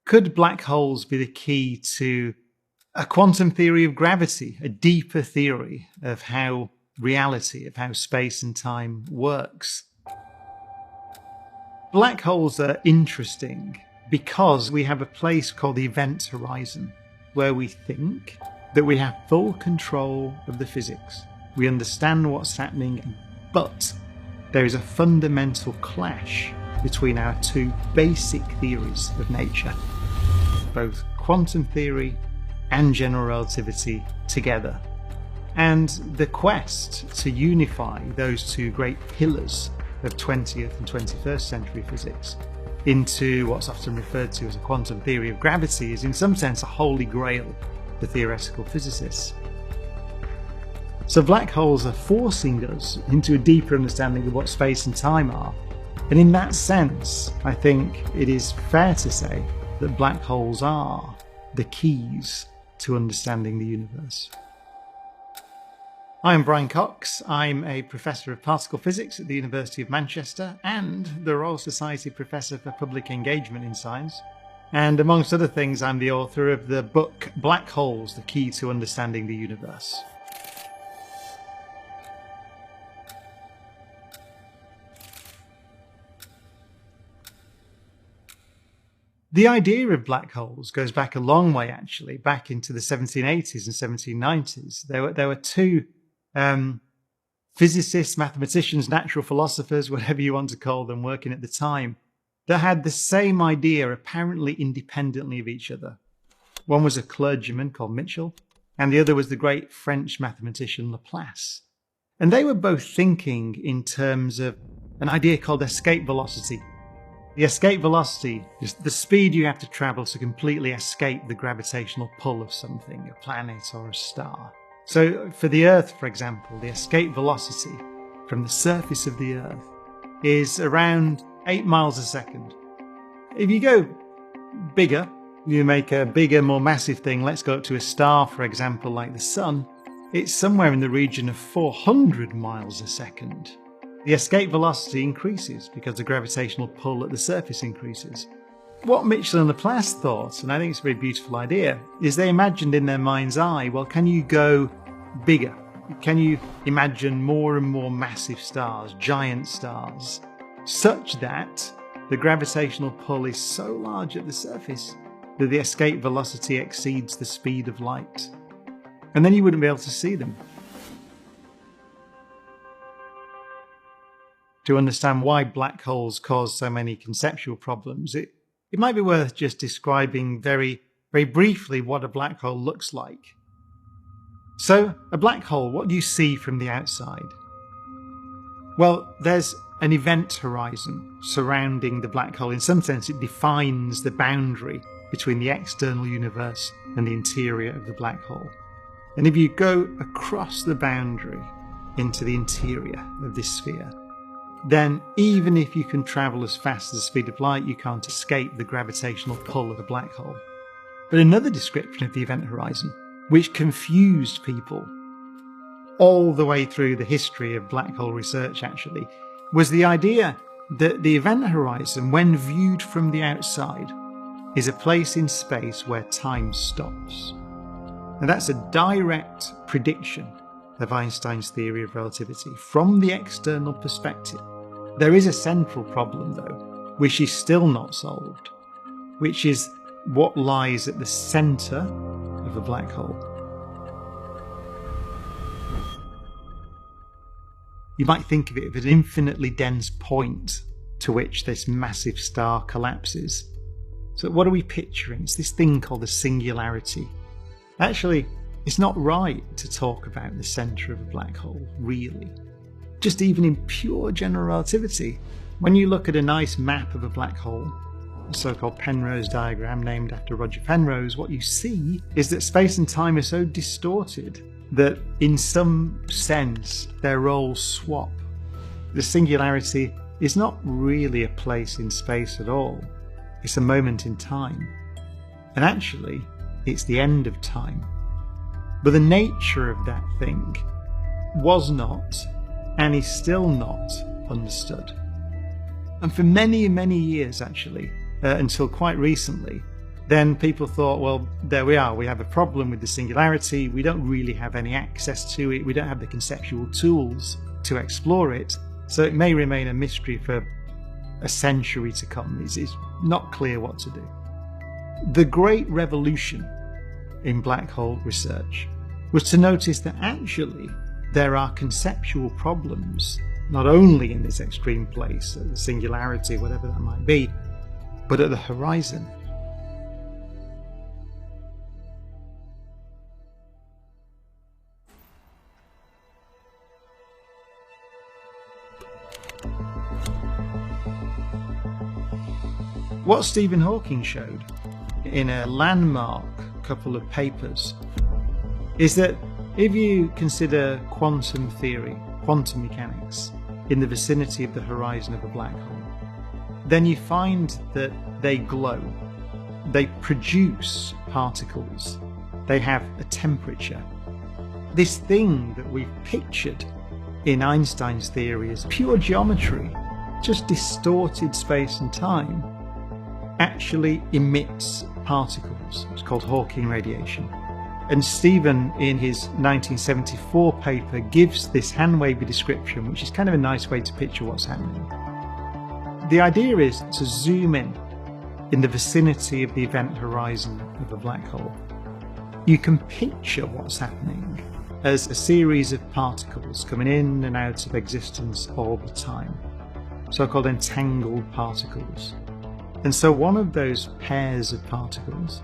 Could black holes be the key to a quantum theory of gravity, a deeper theory of how reality, of how space and time works? Black holes are interesting because we have a place called the event horizon, where we think that we have full control of the physics. We understand what's happening, but there is a fundamental clash between our two basic theories of nature, both quantum theory and general relativity together. And the quest to unify those two great pillars of 20th and 21st century physics into what's often referred to as a quantum theory of gravity is in some sense a holy grail for theoretical physicists. So black holes are forcing us into a deeper understanding of what space and time are. And in that sense, I think it is fair to say that black holes are the keys to understanding the universe. I'm Brian Cox. I'm a Professor of Particle Physics at the University of Manchester and the Royal Society Professor for Public Engagement in Science. And amongst other things, I'm the author of the book Black Holes, the Key to Understanding the Universe. The idea of black holes goes back a long way, actually, back into the 1780s and 1790s. There were two physicists, mathematicians, natural philosophers, whatever you want to call them, working at the time, that had the same idea apparently independently of each other. One was a clergyman called Mitchell, and the other was the great French mathematician Laplace. And they were both thinking in terms of an idea called escape velocity. The escape velocity is the speed you have to travel to completely escape the gravitational pull of something, a planet or a star. So for the Earth, for example, the escape velocity from the surface of the Earth is around 8 miles a second. If you go bigger, you make a bigger, more massive thing, let's go up to a star, for example, like the Sun, it's somewhere in the region of 400 miles a second. The escape velocity increases because the gravitational pull at the surface increases. What Mitchell and Laplace thought, and I think it's a very beautiful idea, is they imagined in their mind's eye, well, can you go bigger? Can you imagine more and more massive stars, giant stars, such that the gravitational pull is so large at the surface that the escape velocity exceeds the speed of light? And then you wouldn't be able to see them. To understand why black holes cause so many conceptual problems, it might be worth just describing very, very briefly what a black hole looks like. So, a black hole, what do you see from the outside? Well, there's an event horizon surrounding the black hole. In some sense, it defines the boundary between the external universe and the interior of the black hole. And if you go across the boundary into the interior of this sphere, then even if you can travel as fast as the speed of light, you can't escape the gravitational pull of a black hole. But another description of the event horizon, which confused people all the way through the history of black hole research actually, was the idea that the event horizon, when viewed from the outside, is a place in space where time stops. And that's a direct prediction of Einstein's theory of relativity from the external perspective. There is a central problem, though, which is still not solved, which is what lies at the centre of a black hole. You might think of it as an infinitely dense point to which this massive star collapses. So what are we picturing? It's this thing called a singularity. Actually, it's not right to talk about the centre of a black hole, really. Just even in pure general relativity, when you look at a nice map of a black hole, a so-called Penrose diagram named after Roger Penrose, what you see is that space and time are so distorted that in some sense their roles swap. The singularity is not really a place in space at all. It's a moment in time. And actually, it's the end of time. But the nature of that thing was not, and is still not, understood. And for many, many years, actually, until quite recently, then people thought, well, there we are. We have a problem with the singularity. We don't really have any access to it. We don't have the conceptual tools to explore it. So it may remain a mystery for a century to come. It's not clear what to do. The great revolution in black hole research was to notice that actually there are conceptual problems, not only in this extreme place, at the singularity, whatever that might be, but at the horizon. What Stephen Hawking showed in a landmark couple of papers is that if you consider quantum theory, quantum mechanics, in the vicinity of the horizon of a black hole, then you find that they glow, they produce particles, they have a temperature. This thing that we've pictured in Einstein's theory as pure geometry, just distorted space and time, actually emits particles. It's called Hawking radiation. And Stephen, in his 1974 paper, gives this hand-wavy description, which is kind of a nice way to picture what's happening. The idea is to zoom in the vicinity of the event horizon of a black hole. You can picture what's happening as a series of particles coming in and out of existence all the time, so-called entangled particles. And so one of those pairs of particles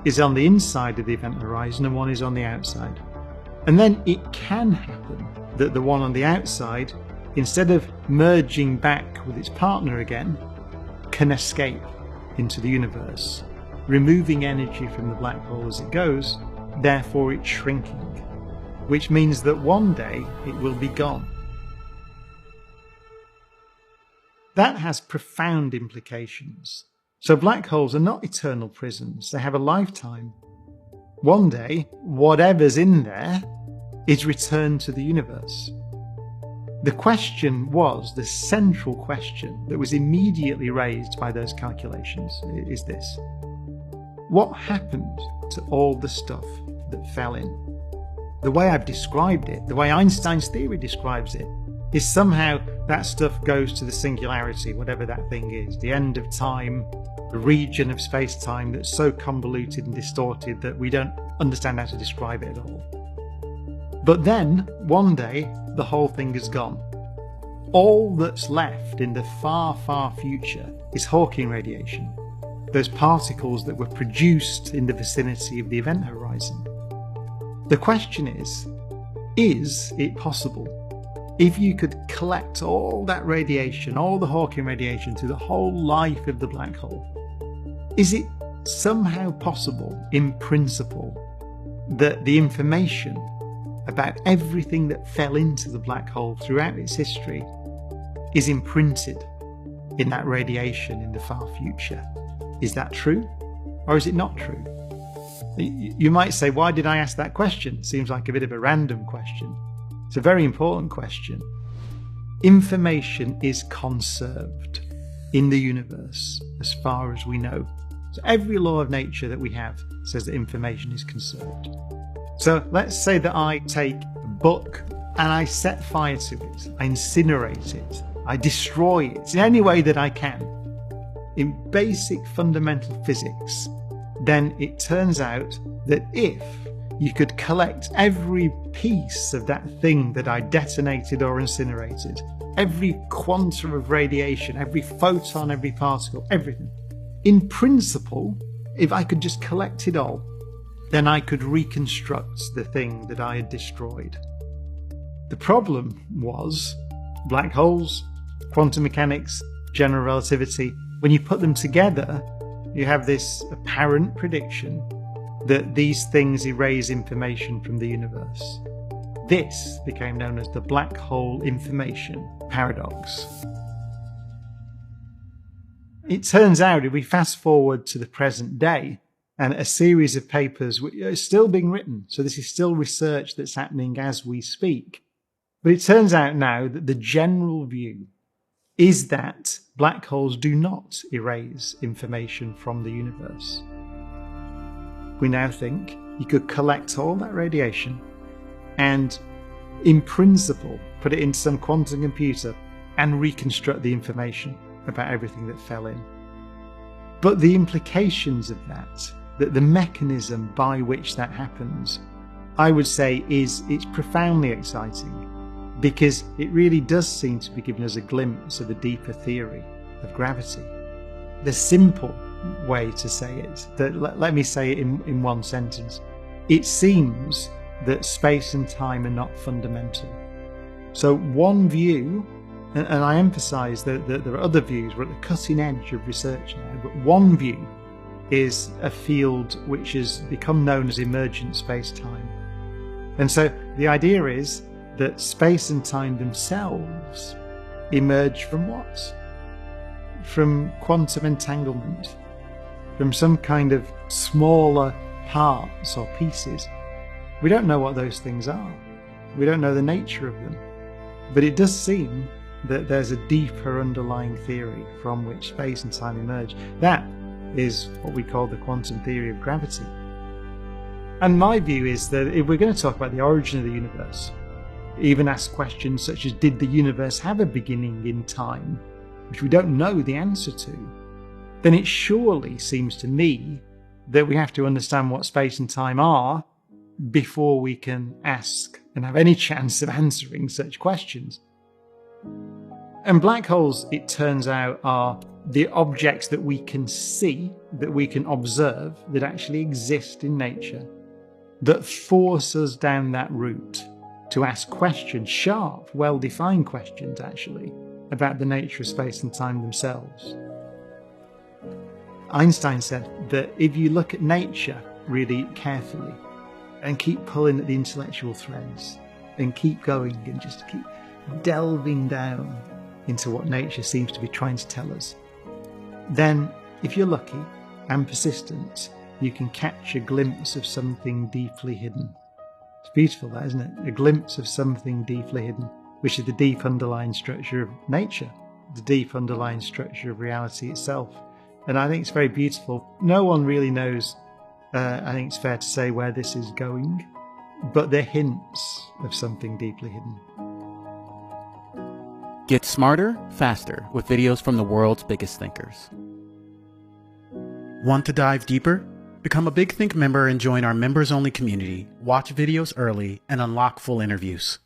is on the inside of the event horizon and one is on the outside. And then it can happen that the one on the outside, instead of merging back with its partner again, can escape into the universe, removing energy from the black hole as it goes, therefore it's shrinking, which means that one day it will be gone. That has profound implications. So black holes are not eternal prisons, they have a lifetime. One day, whatever's in there is returned to the universe. The question was, the central question that was immediately raised by those calculations is this: what happened to all the stuff that fell in? The way I've described it, the way Einstein's theory describes it, is somehow that stuff goes to the singularity, whatever that thing is, the end of time, the region of space-time that's so convoluted and distorted that we don't understand how to describe it at all. But then, one day, the whole thing is gone. All that's left in the far, far future is Hawking radiation, those particles that were produced in the vicinity of the event horizon. The question is it possible, if you could collect all that radiation, all the Hawking radiation through the whole life of the black hole, is it somehow possible, in principle, that the information about everything that fell into the black hole throughout its history is imprinted in that radiation in the far future? Is that true? Or is it not true? You might say, why did I ask that question? Seems like a bit of a random question. It's a very important question. Information is conserved in the universe as far as we know. So every law of nature that we have says that information is conserved. So let's say that I take a book and I set fire to it, I incinerate it, I destroy it in any way that I can. In basic fundamental physics, then it turns out that if you could collect every piece of that thing that I detonated or incinerated, every quantum of radiation, every photon, every particle, everything, in principle, if I could just collect it all, then I could reconstruct the thing that I had destroyed. The problem was black holes, quantum mechanics, general relativity. When you put them together, you have this apparent prediction that these things erase information from the universe. This became known as the black hole information paradox. It turns out, if we fast forward to the present day, and a series of papers are still being written, so this is still research that's happening as we speak. But it turns out now that the general view is that black holes do not erase information from the universe. we now think you could collect all that radiation and, in principle, put it into some quantum computer and reconstruct the information about everything that fell in. But the implications of that the mechanism by which that happens, I would say it's profoundly exciting, because it really does seem to be giving us a glimpse of a deeper theory of gravity. The simple way to say it, let me say it in one sentence. It seems that space and time are not fundamental. So one view, and I emphasize that there are other views, we're at the cutting edge of research now, but one view is a field which has become known as emergent space-time. And so the idea is that space and time themselves emerge from what? From quantum entanglement, from some kind of smaller parts or pieces. We don't know what those things are. We don't know the nature of them. But it does seem that there's a deeper underlying theory from which space and time emerge. That is what we call the quantum theory of gravity. And my view is that if we're going to talk about the origin of the universe, even ask questions such as, did the universe have a beginning in time, which we don't know the answer to, then it surely seems to me that we have to understand what space and time are before we can ask and have any chance of answering such questions. And black holes, it turns out, are the objects that we can see, that we can observe, that actually exist in nature, that force us down that route to ask questions, sharp, well-defined questions actually, about the nature of space and time themselves. Einstein said that if you look at nature really carefully and keep pulling at the intellectual threads and keep going and just keep delving down into what nature seems to be trying to tell us, then if you're lucky and persistent, you can catch a glimpse of something deeply hidden. It's beautiful, that, isn't it? A glimpse of something deeply hidden, which is the deep underlying structure of nature, the deep underlying structure of reality itself. And I think it's very beautiful. No one really knows, I think it's fair to say, where this is going, but they're hints of something deeply hidden. Get smarter, faster with videos from the world's biggest thinkers. Want to dive deeper? Become a Big Think member and join our members-only community. Watch videos early and unlock full interviews.